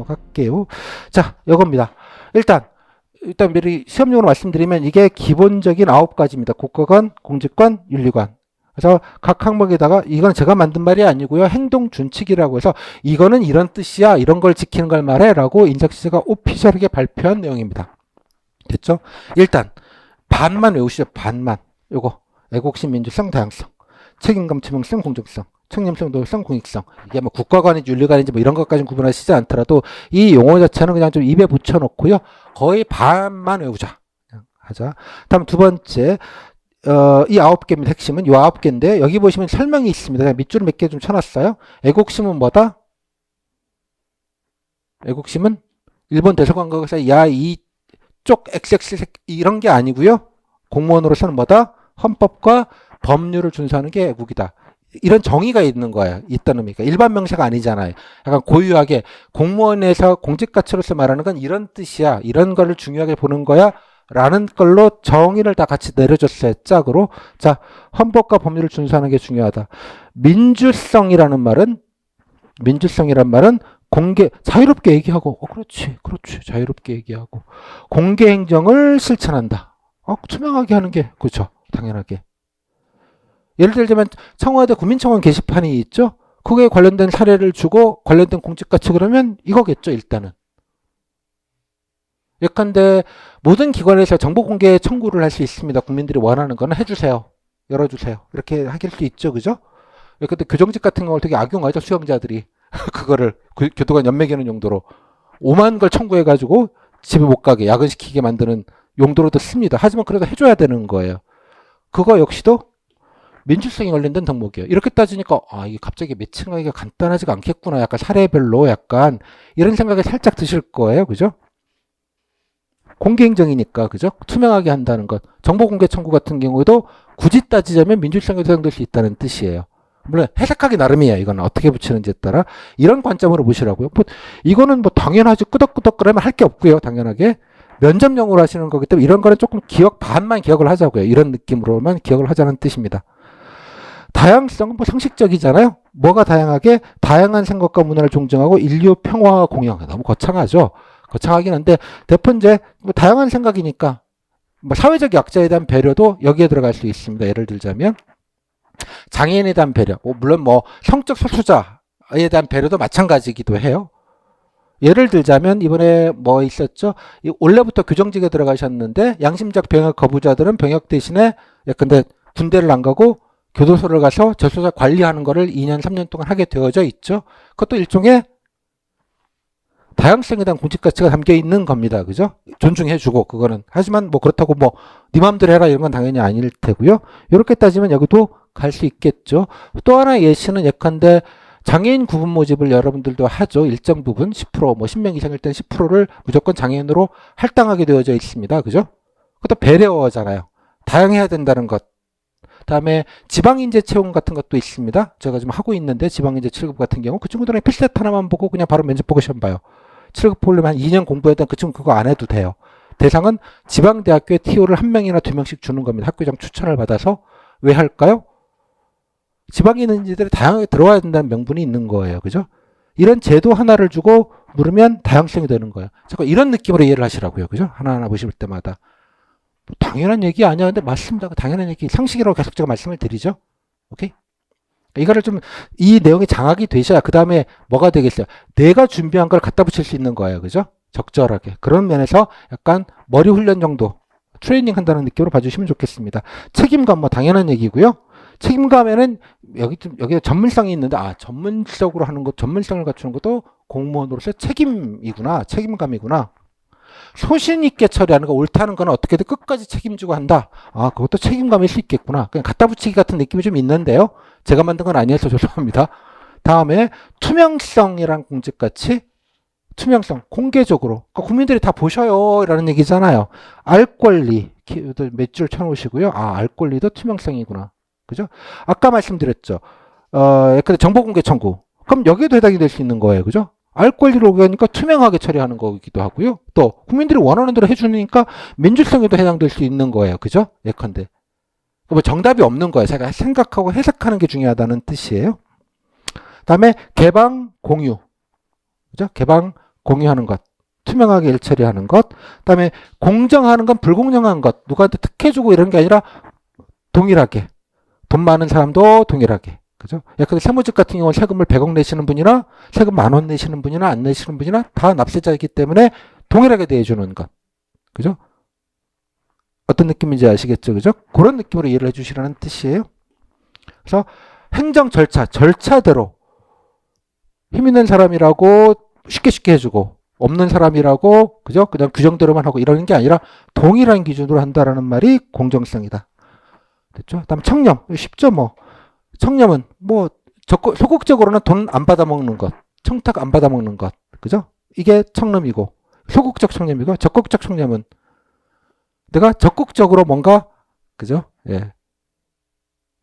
하도록 할게요. 자, 이겁니다. 일단 미리 시험용으로 말씀드리면 이게 기본적인 9가지입니다. 국가관, 공직관, 윤리관. 그래서 각 항목에다가 이건 제가 만든 말이 아니고요. 행동 준칙이라고 해서 이거는 이런 뜻이야. 이런 걸 지키는 걸 말해. 라고 인적시가 오피셜하게 발표한 내용입니다. 됐죠? 일단 반만 외우시죠. 반만. 요거 애국심, 민주성, 다양성, 책임감, 투명성, 공정성, 책임성, 도덕성, 공익성. 이게 뭐 국가관인지 윤리관인지 뭐 이런 것까지는 구분하시지 않더라도 이 용어 자체는 그냥 좀 입에 붙여놓고요. 거의 반만 외우자. 하자. 다음 두 번째, 이 9개입니다. 핵심은 이 9개인데 여기 보시면 설명이 있습니다. 밑줄을 몇 개 좀 쳐놨어요. 애국심은 뭐다? 애국심은 일본 대서관과에서 야 이쪽 XX 이런 게 아니고요. 공무원으로서는 뭐다? 헌법과 법률을 준수하는 게 애국이다. 이런 정의가 있는 거예요. 있다는 의미가. 일반 명사가 아니잖아요. 약간 고유하게 공무원에서 공직가치로서 말하는 건 이런 뜻이야. 이런 거를 중요하게 보는 거야. 라는 걸로 정의를 다 같이 내려줬어요. 짝으로. 자, 헌법과 법률을 준수하는 게 중요하다. 민주성이란 말은 공개, 자유롭게 얘기하고, 그렇지. 자유롭게 얘기하고. 공개 행정을 실천한다. 투명하게 하는 게, 그렇죠. 당연하게. 예를 들자면 청와대 국민청원 게시판이 있죠. 그거에 관련된 사례를 주고 관련된 공직가치 그러면 이거겠죠. 일단은. 예컨대 모든 기관에서 정보 공개 청구를 할 수 있습니다. 국민들이 원하는 거는 해주세요. 열어주세요. 이렇게 하길 수 있죠. 그죠? 예컨대 교정직 같은 경우를 되게 악용하죠. 수용자들이. 그거를 교도관 연맥이는 용도로 5만 걸 청구해가지고 집에 못 가게 야근시키게 만드는 용도로도 씁니다. 하지만 그래도 해줘야 되는 거예요. 그거 역시도 민주성에 관련된 덕목이에요. 이렇게 따지니까 이게 갑자기 매칭하기가 간단하지가 않겠구나. 약간 사례별로 약간 이런 생각이 살짝 드실 거예요. 그죠? 공개행정이니까 그죠? 투명하게 한다는 것. 정보공개 청구 같은 경우에도 굳이 따지자면 민주성에 해당될 수 있다는 뜻이에요. 물론 해석하기 나름이에요. 이건 어떻게 붙이는지에 따라 이런 관점으로 보시라고요. 이거는 뭐 당연하지 끄덕끄덕 그러면 할 게 없고요. 당연하게 면접용으로 하시는 거기 때문에 이런 거는 조금 반만 기억을 하자고요. 이런 느낌으로만 기억을 하자는 뜻입니다. 다양성은 뭐 상식적이잖아요. 뭐가 다양하게? 다양한 생각과 문화를 존중하고 인류 평화와 공영. 너무 거창하죠. 거창하긴 한데 대부분 이제 뭐 다양한 생각이니까 뭐 사회적 약자에 대한 배려도 여기에 들어갈 수 있습니다. 예를 들자면 장애인에 대한 배려, 물론 뭐 성적 소수자에 대한 배려도 마찬가지이기도 해요. 예를 들자면 이번에 뭐 있었죠? 올해부터 교정직에 들어가셨는데 양심적 병역 거부자들은 병역 대신에 예컨대 군대를 안 가고 교도소를 가서 재소자 관리하는 거를 2년, 3년 동안 하게 되어져 있죠. 그것도 일종의 다양성에 대한 공직가치가 담겨 있는 겁니다. 그죠? 존중해주고, 그거는. 하지만 뭐 그렇다고 뭐, 네 맘대로 해라 이런 건 당연히 아닐 테고요. 이렇게 따지면 여기도 갈 수 있겠죠. 또 하나의 예시는 예컨대 장애인 구분 모집을 여러분들도 하죠. 일정 부분 10%, 뭐 10명 이상일 땐 10%를 무조건 장애인으로 할당하게 되어져 있습니다. 그죠? 그것도 배려잖아요. 다양해야 된다는 것. 다음에 지방인재 채용 같은 것도 있습니다. 제가 지금 하고 있는데 지방인재 7급 같은 경우 그 친구들은 필셋 하나만 보고 그냥 바로 면접 보고 시험 봐요. 7급 보려면 한 2년 공부했던 그 친구 그거 안 해도 돼요. 대상은 지방대학교에 TO를 1명이나 2명씩 주는 겁니다. 학교장 추천을 받아서. 왜 할까요? 지방인재들이 다양하게 들어와야 된다는 명분이 있는 거예요. 그죠? 이런 제도 하나를 주고 물으면 다양성이 되는 거예요. 잠깐 이런 느낌으로 이해를 하시라고요. 그죠? 하나하나 보실 때마다. 당연한 얘기 아니야. 근데 맞습니다. 당연한 얘기. 상식이라고 계속 제가 말씀을 드리죠. 오케이? 이거를 좀, 이 내용이 장악이 되셔야 그 다음에 뭐가 되겠어요? 내가 준비한 걸 갖다 붙일 수 있는 거예요. 그죠? 적절하게. 그런 면에서 약간 머리 훈련 정도, 트레이닝 한다는 느낌으로 봐주시면 좋겠습니다. 책임감 뭐 당연한 얘기고요. 책임감에는 여기 전문성이 있는데, 전문적으로 하는 것, 전문성을 갖추는 것도 공무원으로서의 책임이구나. 책임감이구나. 소신 있게 처리하는 거, 옳다는 건 어떻게든 끝까지 책임지고 한다. 그것도 책임감일 수 있겠구나. 그냥 갖다 붙이기 같은 느낌이 좀 있는데요. 제가 만든 건 아니어서 죄송합니다. 다음에 투명성이란 공직가치. 투명성, 공개적으로. 그러니까 국민들이 다 보셔요. 라는 얘기잖아요. 알 권리. 몇 줄 쳐놓으시고요. 알 권리도 투명성이구나. 그죠? 아까 말씀드렸죠. 근데 정보공개 청구. 그럼 여기에도 해당이 될 수 있는 거예요. 그죠? 알 권리를 오가니까 투명하게 처리하는 거기도 하고요. 또 국민들이 원하는 대로 해주니까 민주성에도 해당될 수 있는 거예요. 그죠? 예컨대. 뭐 정답이 없는 거예요. 제가 생각하고 해석하는 게 중요하다는 뜻이에요. 다음에 개방 공유. 그죠? 개방 공유하는 것, 투명하게 일처리하는 것, 그다음에 공정하는 건 불공정한 것, 누구한테 특혜주고 이런 게 아니라 동일하게, 돈 많은 사람도 동일하게, 그죠? 예컨대 세무직 같은 경우는 세금을 100억 내시는 분이나 세금 10,000원 내시는 분이나 안 내시는 분이나 다 납세자이기 때문에 동일하게 대해주는 것, 그죠? 어떤 느낌인지 아시겠죠, 그죠? 그런 느낌으로 이해를 해주시라는 뜻이에요. 그래서 행정 절차대로 힘 있는 사람이라고 쉽게 해주고 없는 사람이라고 그죠? 그냥 규정대로만 하고 이러는 게 아니라 동일한 기준으로 한다라는 말이 공정성이다. 됐죠? 그다음 청렴 쉽죠 뭐. 청렴은 뭐 소극적으로는 돈 안 받아먹는 것, 청탁 안 받아먹는 것, 그죠? 이게 청렴이고 소극적 청렴이고 적극적 청렴은 내가 적극적으로 뭔가 그죠? 예.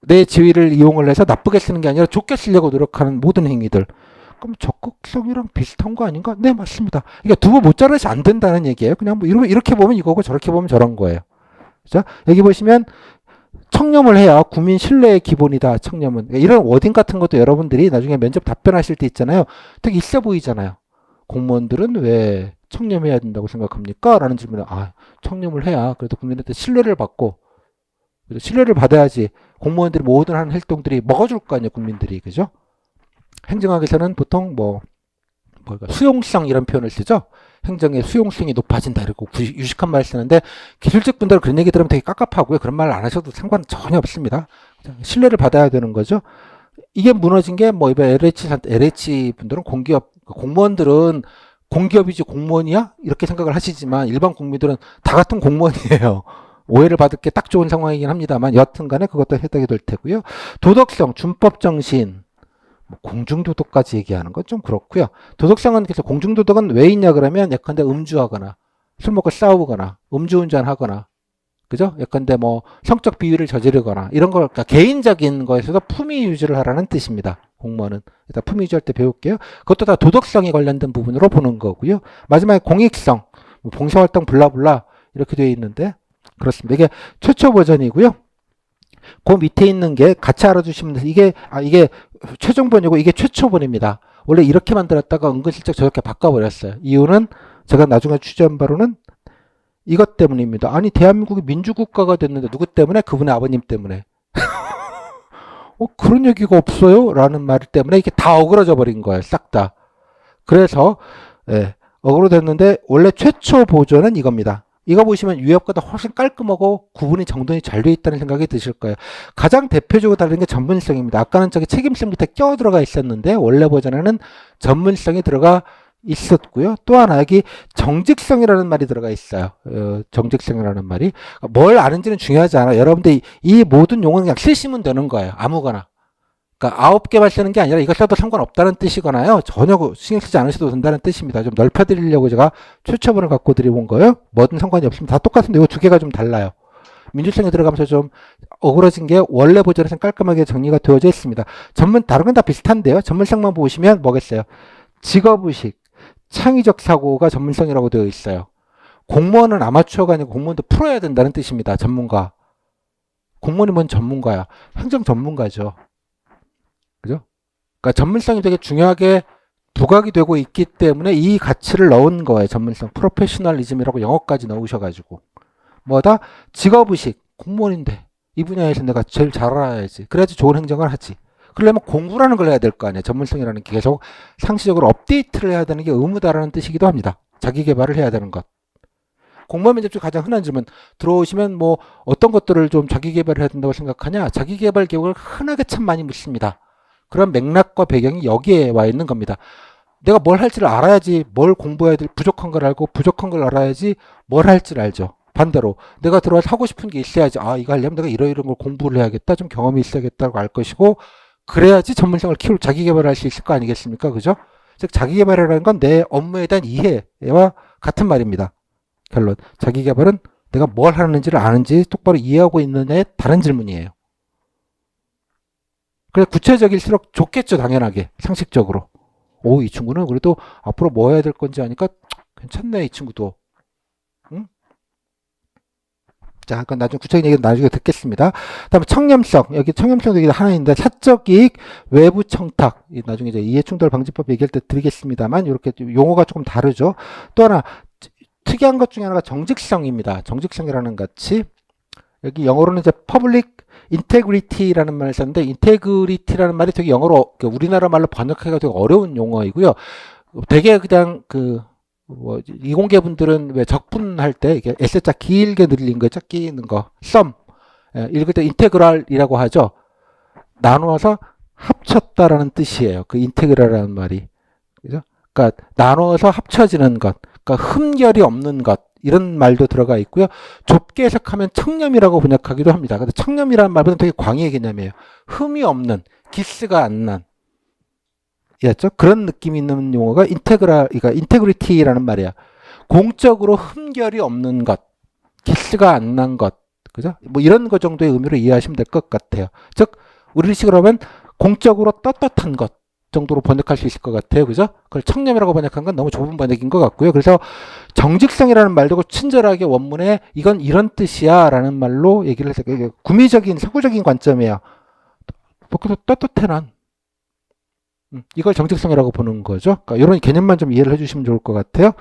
내 지위를 이용을 해서 나쁘게 쓰는 게 아니라 좋게 쓰려고 노력하는 모든 행위들. 그럼 적극성이랑 비슷한 거 아닌가? 네, 맞습니다. 그러니까 두부 모짜라에서 안 된다는 얘기예요. 그냥 뭐 이렇게 보면 이거고 저렇게 보면 저런 거예요. 그죠? 여기 보시면 청렴을 해야 국민 신뢰의 기본이다. 청렴은. 그러니까 이런 워딩 같은 것도 여러분들이 나중에 면접 답변하실 때 있잖아요. 되게 있어 보이잖아요. 공무원들은 왜 청렴해야 된다고 생각합니까? 라는 질문에 청렴을 해야 그래도 국민한테 신뢰를 받고 신뢰를 받아야지 공무원들이 모든 하는 활동들이 먹어줄 거 아니에요. 국민들이. 그죠? 행정학에서는 보통 수용성 이런 표현을 쓰죠. 행정의 수용성이 높아진다 이러고 유식한 말을 쓰는데 기술직 분들 그런 얘기 들으면 되게 깝깝하고요. 그런 말 안 하셔도 상관 전혀 없습니다. 신뢰를 받아야 되는 거죠. 이게 무너진 게 뭐 이번 LH 분들은 공무원들은 공기업이지 공무원이야? 이렇게 생각을 하시지만 일반 국민들은 다 같은 공무원이에요. 오해를 받을 게 딱 좋은 상황이긴 합니다만 여하튼 간에 그것도 해당이 될 테고요. 도덕성, 준법 정신, 공중도덕까지 얘기하는 건 좀 그렇고요. 도덕성은 그래서 공중도덕은 왜 있냐 그러면 예컨대 음주하거나 술 먹고 싸우거나 음주운전하거나 그죠? 예컨대 뭐 성적 비위를 저지르거나 이런 걸 그러니까 개인적인 거에서도 품위 유지를 하라는 뜻입니다. 공무원은 일단 품위 유지할 때 배울게요. 그것도 다 도덕성에 관련된 부분으로 보는 거고요. 마지막에 공익성, 봉사활동 블라블라 이렇게 되어 있는데 그렇습니다. 이게 최초 버전이고요. 그 밑에 있는 게 같이 알아두시면 돼요. 이게 최종본이고 이게 최초본입니다. 원래 이렇게 만들었다가 은근슬쩍 저렇게 바꿔버렸어요. 이유는 제가 나중에 취재한 바로는 이것 때문입니다. 아니 대한민국이 민주국가가 됐는데 누구 때문에? 그분의 아버님 때문에. 그런 얘기가 없어요? 라는 말 때문에 이게 다 어그러져 버린 거예요. 싹 다. 그래서 어그러졌는데 원래 최초 보존은 이겁니다. 이거 보시면 유럽보다 훨씬 깔끔하고 구분이 정돈이 잘 되어 있다는 생각이 드실 거예요. 가장 대표적으로 다른 게 전문성입니다. 아까는 저기 책임성 밑에 껴 들어가 있었는데 원래 버전에는 전문성이 들어가 있었고요. 또 하나 여기 정직성이라는 말이 들어가 있어요. 정직성이라는 말이 뭘 아는지는 중요하지 않아요. 여러분들 이 모든 용어는 그냥 쓰시면 되는 거예요. 아무거나. 그러니까 9개만 쓰는 게 아니라 이거 써도 상관없다는 뜻이거나요. 전혀 신경 쓰지 않으셔도 된다는 뜻입니다. 좀 넓혀드리려고 제가 최초본을 갖고 드려본 거예요. 뭐든 상관이 없습니다. 다 똑같은데 이거 두 개가 좀 달라요. 민주성에 들어가면서 좀 어그러진 게 원래 버전에서는 깔끔하게 정리가 되어져 있습니다. 다른 건 다 비슷한데요. 전문성만 보시면 뭐겠어요? 직업의식, 창의적 사고가 전문성이라고 되어 있어요. 공무원은 아마추어가 아니고 공무원도 풀어야 된다는 뜻입니다. 전문가. 공무원이 뭔 전문가야? 행정 전문가죠. 그죠? 그러니까 전문성이 되게 중요하게 부각이 되고 있기 때문에 이 가치를 넣은 거예요. 전문성. 프로페셔널리즘이라고 영어까지 넣으셔가지고. 뭐다? 직업의식. 공무원인데 이 분야에서 내가 제일 잘 알아야지. 그래야지 좋은 행정을 하지. 그러려면 공부라는 걸 해야 될 거 아니에요. 전문성이라는 게 계속 상시적으로 업데이트를 해야 되는 게 의무다라는 뜻이기도 합니다. 자기 개발을 해야 되는 것. 공무원 면접 중 가장 흔한 질문 들어오시면 뭐 어떤 것들을 좀 자기 개발을 해야 된다고 생각하냐? 자기 개발 교육을 흔하게 참 많이 묻습니다. 그런 맥락과 배경이 여기에 와 있는 겁니다. 내가 뭘 할지를 알아야지 뭘 공부해야 될 부족한 걸 알고 부족한 걸 알아야지 뭘 할지를 알죠. 반대로 내가 들어와서 하고 싶은 게 있어야지 이거 하려면 내가 이런 걸 공부를 해야겠다. 좀 경험이 있어야겠다고 알 것이고 그래야지 전문성을 키우고 자기 개발할 수 있을 거 아니겠습니까? 그죠? 즉 자기 개발이라는 건 내 업무에 대한 이해와 같은 말입니다. 결론. 자기 개발은 내가 뭘 하는지를 아는지 똑바로 이해하고 있느냐의 다른 질문이에요. 그래 구체적일수록 좋겠죠. 당연하게. 상식적으로. 이 친구는 그래도 앞으로 뭐 해야 될 건지 아니까 괜찮네. 이 친구도. 응? 자, 그건 나중에 구체적인 얘기는 나중에 듣겠습니다. 다음에 청렴성. 여기 청렴성 얘기 하나 있는데, 사적 이익, 외부 청탁. 나중에 이제 이해충돌 방지법 얘기할 때 드리겠습니다만, 이렇게 용어가 조금 다르죠. 또 하나, 특이한 것 중에 하나가 정직성입니다. 정직성이라는 같이, 여기 영어로는 이제 public integrity라는 말을 썼는데, integrity라는 말이 되게 영어로, 우리나라 말로 번역하기가 되게 어려운 용어이고요. 되게 그냥 이공계 분들은 왜 적분할 때 이게 S자 길게 늘린 거, 짝끼는 거, sum. 읽을 때 인테그랄이라고 하죠. 나누어서 합쳤다라는 뜻이에요. 그 인테그랄이라는 말이. 그죠? 그러니까 나누어서 합쳐지는 것. 그러니까 흠결이 없는 것. 이런 말도 들어가 있고요. 좁게 해석하면 청렴이라고 번역하기도 합니다. 근데 청렴이라는 말보다는 되게 광의의 개념이에요. 흠이 없는, 기스가 안 난. 이해했죠? 그런 느낌이 있는 용어가 그러니까 인테그리티라는 말이야. 공적으로 흠결이 없는 것, 기스가 안 난 것, 그죠? 뭐 이런 것 정도의 의미로 이해하시면 될 것 같아요. 즉, 우리식으로 하면 공적으로 떳떳한 것 정도로 번역할 수 있을 것 같아요. 그죠? 그걸 청렴이라고 번역한 건 너무 좁은 번역인 것 같고요. 그래서 정직성이라는 말도 친절하게 원문에 이건 이런 뜻이야 라는 말로 얘기를 해서 구미적인, 서구적인 관점이에요. 떳떳해 난. 이걸 정직성이라고 보는 거죠. 그러니까 이런 개념만 좀 이해를 해주시면 좋을 것 같아요.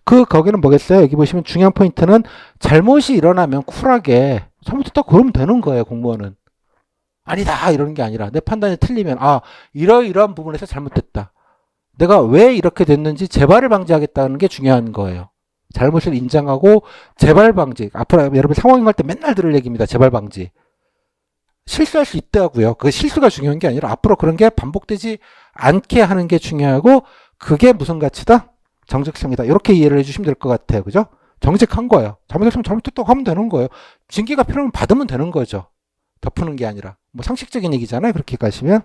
거기는 뭐겠어요? 여기 보시면 중요한 포인트는 잘못이 일어나면 쿨하게 처음부터 딱 그러면 되는 거예요. 공무원은. 아니다 이러는 게 아니라 내 판단이 틀리면 이러이러한 부분에서 잘못됐다. 내가 왜 이렇게 됐는지 재발을 방지하겠다는 게 중요한 거예요. 잘못을 인정하고 재발 방지. 앞으로 여러분 상황이 갈 때 맨날 들을 얘기입니다. 재발 방지. 실수할 수 있다고요. 그 실수가 중요한 게 아니라 앞으로 그런 게 반복되지 않게 하는 게 중요하고 그게 무슨 가치다? 정직성이다. 이렇게 이해를 해주시면 될 것 같아요. 그죠? 정직한 거예요. 잘못했으면 잘못했다고 하면 되는 거예요. 징계가 필요하면 받으면 되는 거죠. 덮는 게 아니라. 뭐 상식적인 얘기잖아요. 그렇게 가시면.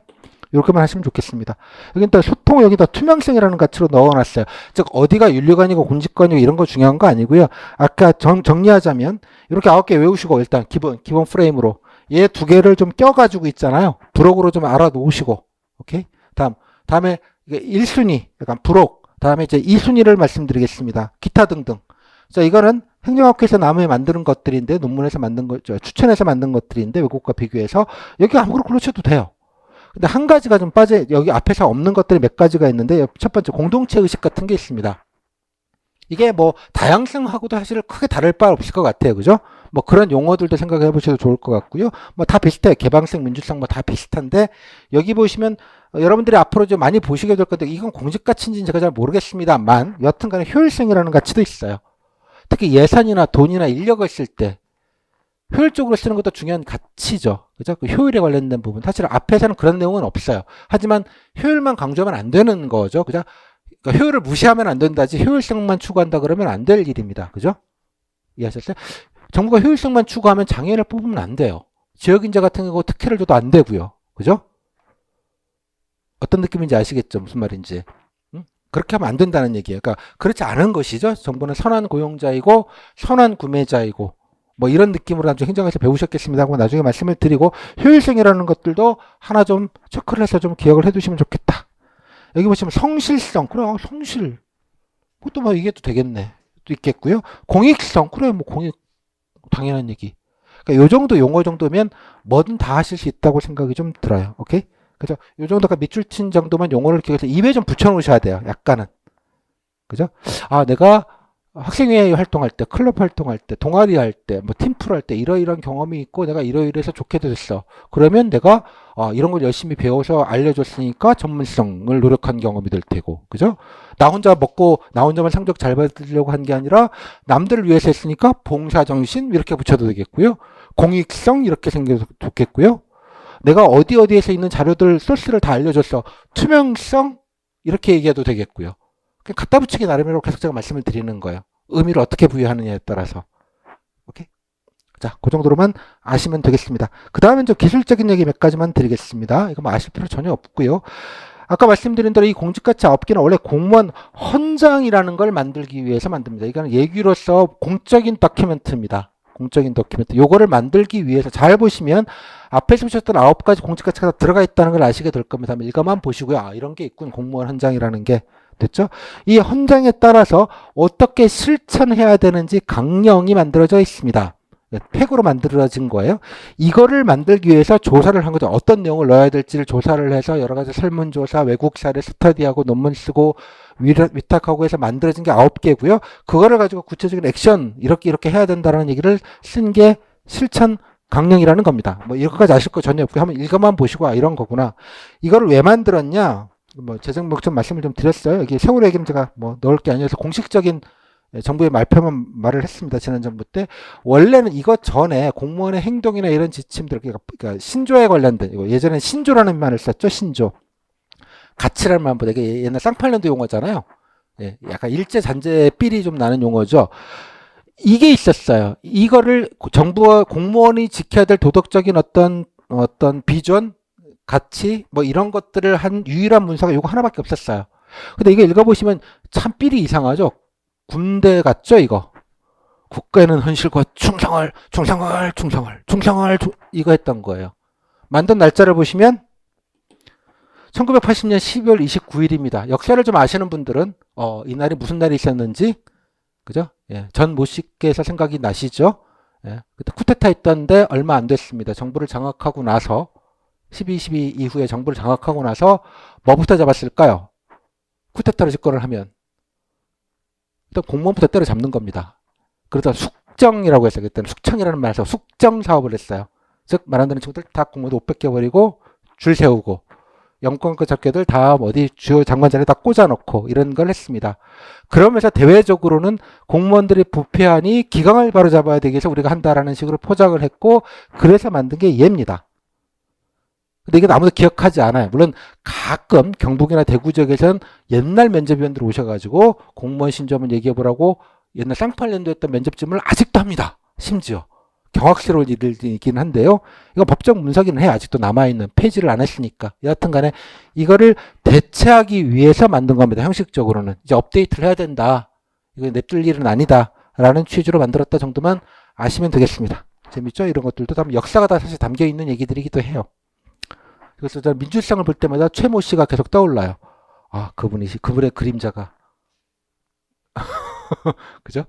이렇게만 하시면 좋겠습니다. 여기다 소통 여기다 투명성이라는 가치로 넣어놨어요. 즉 어디가 윤리관이고 공직관이고 이런 거 중요한 거 아니고요. 아까 정리하자면 이렇게 9개 외우시고 일단 기본 프레임으로 얘 2개를 좀 껴가지고 있잖아요. 부록으로 좀 알아놓으시고, 오케이? 다음에 1순위, 약간 부록, 다음에 이제 2순위를 말씀드리겠습니다. 기타 등등. 자, 이거는 행정학회에서 나무에 만드는 것들인데, 논문에서 만든 것, 추천해서 만든 것들인데, 외국과 비교해서, 여기 아무거나 골라쳐도 돼요. 근데 한 가지가 좀 여기 앞에서 없는 것들이 몇 가지가 있는데, 첫 번째, 공동체 의식 같은 게 있습니다. 이게 뭐 다양성하고도 사실 크게 다를 바 없을 것 같아요. 그죠? 뭐 그런 용어들도 생각해 보셔도 좋을 것 같고요. 뭐 다 비슷해요. 개방성, 민주성 뭐 다 비슷한데 여기 보시면 여러분들이 앞으로 좀 많이 보시게 될 건데 이건 공직 가치인지 제가 잘 모르겠습니다만 여튼간에 효율성이라는 가치도 있어요. 특히 예산이나 돈이나 인력을 쓸 때 효율적으로 쓰는 것도 중요한 가치죠. 그죠? 그 효율에 관련된 부분. 사실 앞에서는 그런 내용은 없어요. 하지만 효율만 강조하면 안 되는 거죠. 그죠? 그러니까 효율을 무시하면 안 된다지 효율성만 추구한다 그러면 안 될 일입니다. 그죠? 이해하셨어요? 정부가 효율성만 추구하면 장애인을 뽑으면 안 돼요. 지역인재 같은 경우 특혜를 줘도 안 되고요. 그죠? 어떤 느낌인지 아시겠죠? 무슨 말인지. 그렇게 하면 안 된다는 얘기예요. 그러니까 그렇지 않은 것이죠. 정부는 선한 고용자이고 선한 구매자이고 뭐 이런 느낌으로 나중에 행정에서 배우셨겠습니다 하고 나중에 말씀을 드리고 효율성이라는 것들도 하나 좀 체크를 해서 좀 기억을 해두시면 좋겠다. 여기 보시면 성실성, 그래, 성실. 그것도 뭐 이게 또 되겠네. 또 있겠고요. 공익성, 그래, 뭐 공익, 당연한 얘기. 그러니까 요 정도 용어 정도면 뭐든 다 하실 수 있다고 생각이 좀 들어요. 오케이? 그죠? 요 정도가 밑줄 친 정도만 용어를 기억해서 입에 좀 붙여놓으셔야 돼요. 약간은. 그죠? 내가 학생회의 활동할 때, 클럽 활동할 때, 동아리 할 때, 뭐 팀플 할 때 이러이러한 경험이 있고 내가 이러이러해서 좋게 됐어. 그러면 내가 이런 걸 열심히 배워서 알려줬으니까 전문성을 노력한 경험이 될 테고, 그죠? 나 혼자 먹고 나 혼자만 성적 잘 받으려고 한 게 아니라 남들을 위해서 했으니까 봉사정신 이렇게 붙여도 되겠고요. 공익성 이렇게 생겨도 좋겠고요. 내가 어디에서 있는 자료들 소스를 다 알려줬어. 투명성 이렇게 얘기해도 되겠고요. 그냥 갖다 붙이기 나름이라고 계속 제가 말씀을 드리는 거예요. 의미를 어떻게 부여하느냐에 따라서. 오케이? 자, 그 정도로만 아시면 되겠습니다. 그 다음엔 좀 기술적인 얘기 몇 가지만 드리겠습니다. 이거 뭐 아실 필요 전혀 없고요. 아까 말씀드린 대로 이 공직가치 9개는 원래 공무원 헌장이라는 걸 만들기 위해서 만듭니다. 이거는 예규로서 공적인 다큐멘트입니다. 공적인 다큐멘트. 요거를 만들기 위해서 잘 보시면 앞에서 보셨던 9가지 공직가치가 들어가 있다는 걸 아시게 될 겁니다. 이거만 보시고요. 이런 게 있군. 공무원 헌장이라는 게. 됐죠? 이 헌장에 따라서 어떻게 실천해야 되는지 강령이 만들어져 있습니다. 팩으로 만들어진 거예요. 이거를 만들기 위해서 조사를 한 거죠. 어떤 내용을 넣어야 될지를 조사를 해서 여러 가지 설문조사, 외국 사례 스터디하고 논문 쓰고 위탁하고 해서 만들어진 게 9개고요. 그거를 가지고 구체적인 액션 이렇게 해야 된다는 얘기를 쓴 게 실천 강령이라는 겁니다. 뭐 이것까지 아실 거 전혀 없고 한번 읽어만 보시고 이런 거구나. 이거를 왜 만들었냐? 뭐 재정목 좀 말씀을 좀 드렸어요. 여기 세월호 얘기는 제가 뭐 넣을 게 아니어서 공식적인 정부의 말표만 말을 했습니다. 지난 정부 때. 원래는 이것 전에 공무원의 행동이나 이런 지침들, 그러니까 신조에 관련된, 이거 예전에 신조라는 말을 썼죠. 신조. 가치라는 말보다 이게 옛날 쌍팔년도 용어잖아요. 예, 약간 일제 잔재 삘이 좀 나는 용어죠. 이게 있었어요. 이거를 정부와 공무원이 지켜야 될 도덕적인 어떤 비전, 가치, 뭐 이런 것들을 한 유일한 문서가 이거 하나밖에 없었어요. 근데 이거 읽어보시면 참 삘이 이상하죠. 군대 같죠, 이거. 국가에는 헌실과 충성을 이거 했던 거예요. 만든 날짜를 보시면 1980년 12월 29일입니다. 역사를 좀 아시는 분들은 이날이 무슨 날이 있었는지 그죠? 예, 전 모씨께서 생각이 나시죠? 예, 그때 쿠데타 했던데 얼마 안 됐습니다. 정부를 장악하고 나서 12.12 이후에 정부를 장악하고 나서 뭐부터 잡았을까요? 쿠데타로 집권을 하면 일단 공무원부터 때려잡는 겁니다. 그러다 숙정이라고 했어요. 그때는 숙청이라는 말에서 숙정 사업을 했어요. 즉 말 안 되는 친구들 다 공무원도 옷 뺏겨버리고 줄 세우고 영권급 잡개들 다 어디 주요 장관 자리에 다 꽂아놓고 이런 걸 했습니다. 그러면서 대외적으로는 공무원들이 부패하니 기강을 바로잡아야 되기 위해서 우리가 한다라는 식으로 포장을 했고 그래서 만든 게 얘입니다. 근데 이게 아무도 기억하지 않아요. 물론 가끔 경북이나 대구 지역에서는 옛날 면접위원들 오셔가지고 공무원 신조하면 얘기해보라고 옛날 쌍팔년도 했던 면접질문을 아직도 합니다. 심지어. 경악스러운 일이긴 한데요. 이거 법적 문서기는 해요. 아직도 남아있는 폐지를 안 했으니까. 여하튼 간에 이거를 대체하기 위해서 만든 겁니다. 형식적으로는. 이제 업데이트를 해야 된다. 이거 냅둘 일은 아니다. 라는 취지로 만들었다 정도만 아시면 되겠습니다. 재밌죠? 이런 것들도 다 역사가 다 사실 담겨있는 얘기들이기도 해요. 그래서 저는 민주시장을 볼 때마다 최모 씨가 계속 떠올라요. 아, 그분의 그림자가. 그죠?